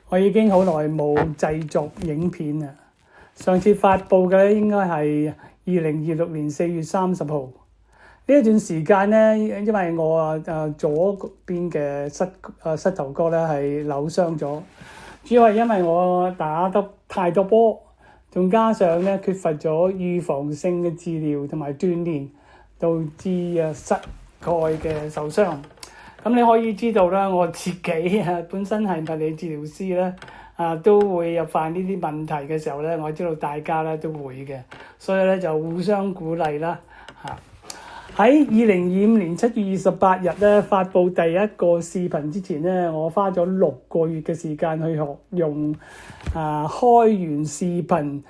我已經好耐冇製作影片啦。上次發布嘅應該係2026年4月30號。呢一段時間咧，因為我左邊嘅膝頭哥咧係扭傷咗，主要係因為我打得太多波，仲加上咧缺乏咗預防性嘅治療同埋鍛鍊，導致膝蓋嘅受傷。咁你可以知道啦，我自己本身係物理治療師咧，都會有犯呢啲問題嘅時候咧，我知道大家咧都會嘅，所以咧就互相鼓勵啦嚇。喺2025年7月28日咧發布第一個視頻之前咧，我花咗6個月嘅時間去學用開源視頻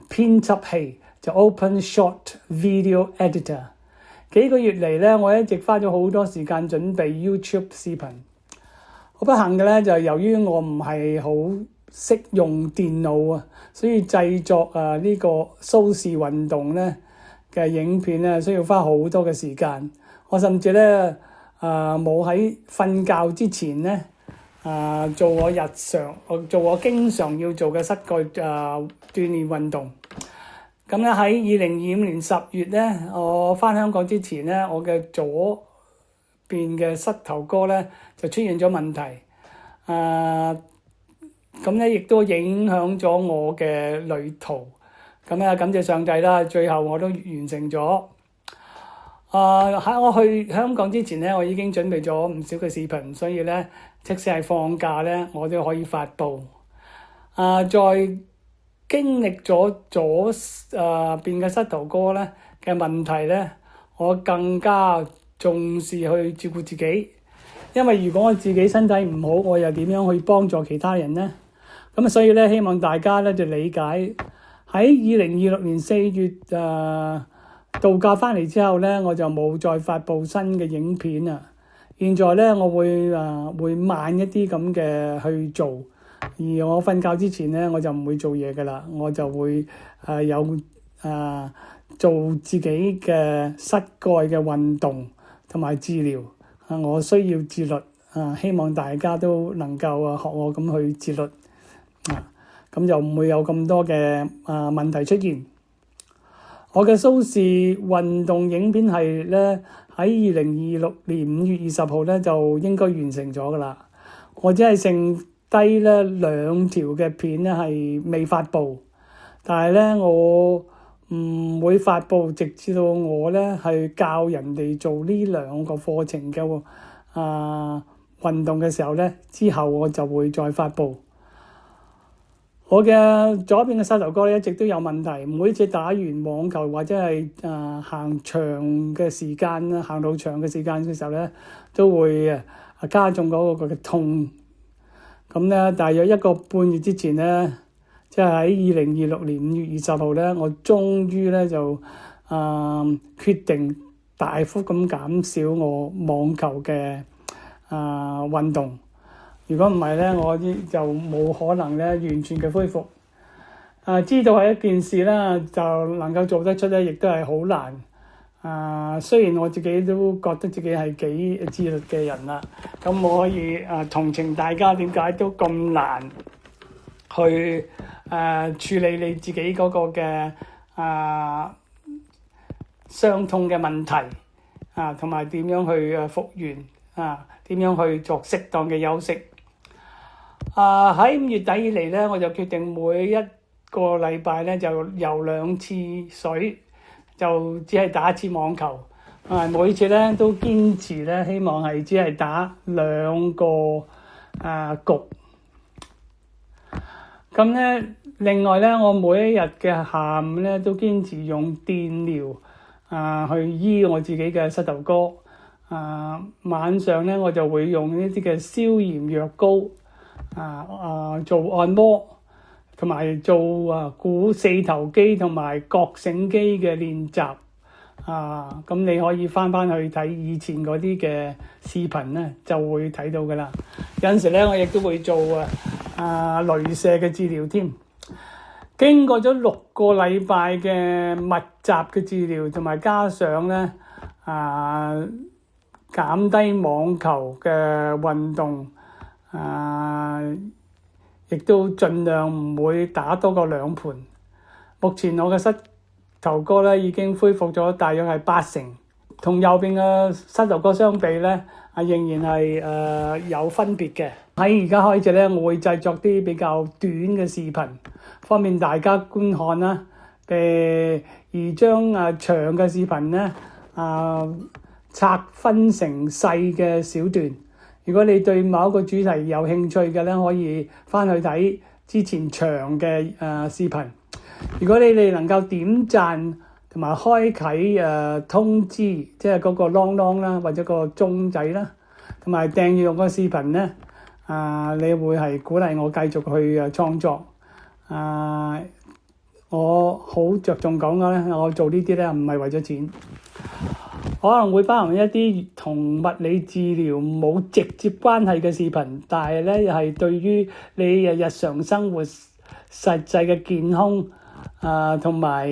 編輯器，就 OpenShot Video Editor。幾個月嚟咧，我一直花咗好多時間準備 YouTube 視頻。好不幸嘅咧，就由於我唔係好識用電腦啊，所以製作呢個蘇氏運動咧嘅影片咧，需要花好多嘅時間。我甚至咧冇喺瞓覺之前咧做我經常要做嘅膝蓋鍛鍊運動。咁咧喺2025年10月咧，我返香港之前咧，我嘅左邊嘅膝頭哥咧就出現咗問題，咁咧亦都影響咗我嘅旅途。咁咧感謝上帝啦，最後我都完成咗。喺我去香港之前咧，我已經準備咗唔少嘅視頻，所以咧即使係放假咧，我都可以發布。在經歷咗左邊嘅膝頭哥咧嘅問題咧，我更加重視去照顧自己，因為如果我自己身體唔好，我又點樣去幫助其他人呢？咁所以咧，希望大家咧就理解。喺2026年4月度假翻嚟之後咧，我就冇再發布新嘅影片啦。現在咧，我會慢一啲咁嘅去做。而我瞓覺之前咧，我就唔會做嘢噶啦，我就會做自己嘅膝蓋嘅運動同埋治療。我需要自律，希望大家都能夠學我咁去自律，咁就唔會有咁多嘅問題出現。我嘅蘇氏運動影片係咧喺2026年5月20號咧就應該完成咗噶啦，我只係剩低咧2條嘅片咧係未發布，但係咧我唔會發布，直至到我咧去教人哋做呢2個課程嘅運動嘅時候咧，之後我就會再發布。我嘅左邊嘅膝頭哥咧一直都有問題，每次打完網球或者係行長嘅時間行到長嘅時間嘅時候咧，都會加重嗰個嘅痛。咁咧，大約1個半月之前咧，即係喺2026年5月20號咧，我終於咧就決定大幅咁減少我網球嘅運動。如果唔係咧，我就冇可能咧完全嘅恢復。知道係一件事啦，就能夠做得出咧，亦都係好難。雖然我自己都覺得自己係幾自律嘅人啦，咁我可以同情大家點解都咁難去處理你自己嗰個嘅傷痛嘅問題同埋點樣去復原點樣去作適當嘅休息。喺5月底以嚟咧，我就決定每一個禮拜咧就游2次水，就只係打1次網球。每次咧都堅持咧，希望係只係打2個局。咁咧，另外咧，我每一日嘅下午咧都堅持用電療去醫我自己嘅膝頭哥。晚上咧我就會用呢啲嘅消炎藥膏做按摩，同埋做股四頭肌同埋覺醒肌嘅練習。咁你可以翻去睇以前嗰啲嘅視頻咧，就會睇到噶啦。有陣時咧，我亦都會做雷射嘅治療添。經過咗6個禮拜嘅密集嘅治療，同埋加上咧減低網球嘅運動，亦都盡量唔會打多過2盤。目前我嘅膝頭哥咧已經恢復咗大約係80%，同右邊嘅膝頭哥相比咧，仍然係有分別嘅。喺而家開始咧，我會製作啲比較短嘅視頻，方便大家觀看啦。而將長嘅視頻咧拆分成細嘅小段。如果你對某一個主題有興趣嘅咧，可以翻去睇之前長嘅視頻。如果你哋能夠點讚同埋開啟通知，即係嗰個啷啷啦，或者個鐘仔啦，同埋訂閱我個視頻咧，你會係鼓勵我繼續去創作。我好着重講嘅咧，我做呢啲咧唔係為咗錢，可能會包含一啲同物理治療冇直接關係嘅視頻，但係咧又係對於你日常生活實際嘅健康同埋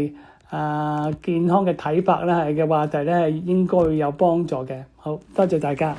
健康嘅體魄咧係嘅話題咧係應該會有幫助嘅。好，多謝大家。